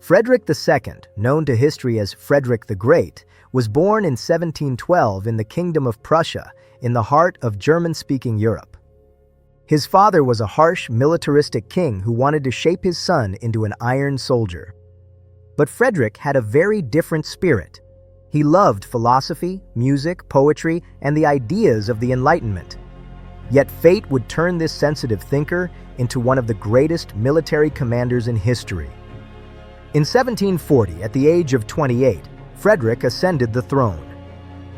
Frederick II, known to history as Frederick the Great, was born in 1712 in the Kingdom of Prussia, in the heart of German-speaking Europe. His father was a harsh, militaristic king who wanted to shape his son into an iron soldier. But Frederick had a very different spirit. He loved philosophy, music, poetry, and the ideas of the Enlightenment. Yet fate would turn this sensitive thinker into one of the greatest military commanders in history. In 1740, at the age of 28, Frederick ascended the throne.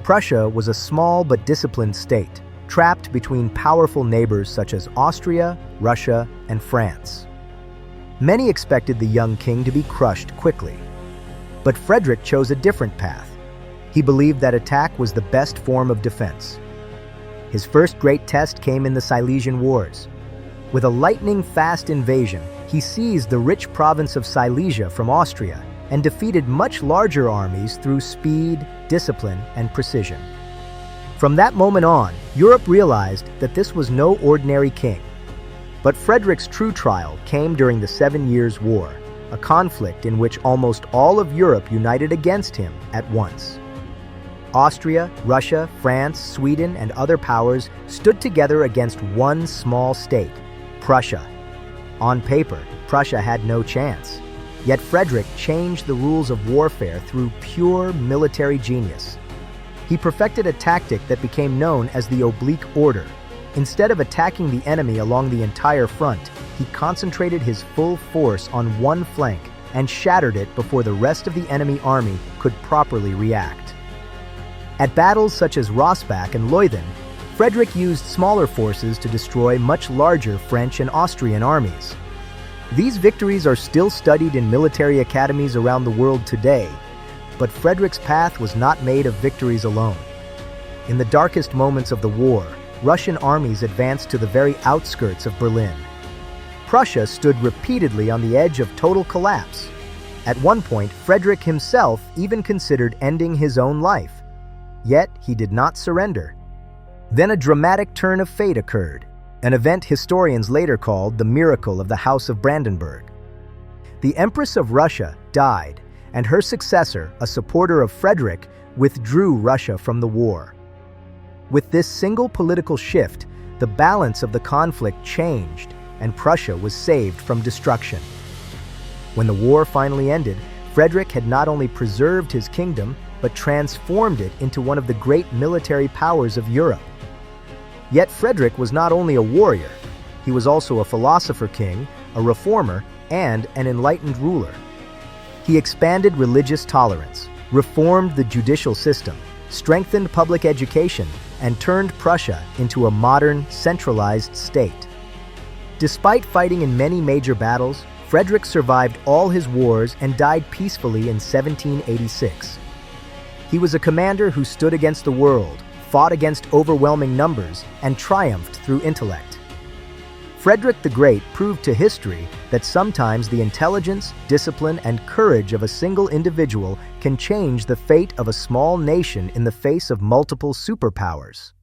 Prussia was a small but disciplined state, trapped between powerful neighbors such as Austria, Russia, and France. Many expected the young king to be crushed quickly. But Frederick chose a different path. He believed that attack was the best form of defense. His first great test came in the Silesian Wars. With a lightning-fast invasion, he seized the rich province of Silesia from Austria and defeated much larger armies through speed, discipline, and precision. From that moment on, Europe realized that this was no ordinary king. But Frederick's true trial came during the 7 Years' War, a conflict in which almost all of Europe united against him at once. Austria, Russia, France, Sweden, and other powers stood together against one small state, Prussia. On paper, Prussia had no chance. Yet Frederick changed the rules of warfare through pure military genius. He perfected a tactic that became known as the oblique order. Instead of attacking the enemy along the entire front, he concentrated his full force on one flank and shattered it before the rest of the enemy army could properly react. At battles such as Rossbach and Leuthen, Frederick used smaller forces to destroy much larger French and Austrian armies. These victories are still studied in military academies around the world today, but Frederick's path was not made of victories alone. In the darkest moments of the war, Russian armies advanced to the very outskirts of Berlin. Prussia stood repeatedly on the edge of total collapse. At one point, Frederick himself even considered ending his own life. Yet he did not surrender. Then a dramatic turn of fate occurred, an event historians later called the miracle of the House of Brandenburg. The Empress of Russia died, and her successor, a supporter of Frederick, withdrew Russia from the war. With this single political shift, the balance of the conflict changed, and Prussia was saved from destruction. When the war finally ended, Frederick had not only preserved his kingdom, but transformed it into one of the great military powers of Europe. Yet Frederick was not only a warrior, he was also a philosopher king, a reformer, and an enlightened ruler. He expanded religious tolerance, reformed the judicial system, strengthened public education, and turned Prussia into a modern, centralized state. Despite fighting in many major battles, Frederick survived all his wars and died peacefully in 1786. He was a commander who stood against the world, fought against overwhelming numbers, and triumphed through intellect. Frederick the Great proved to history that sometimes the intelligence, discipline, and courage of a single individual can change the fate of a small nation in the face of multiple superpowers.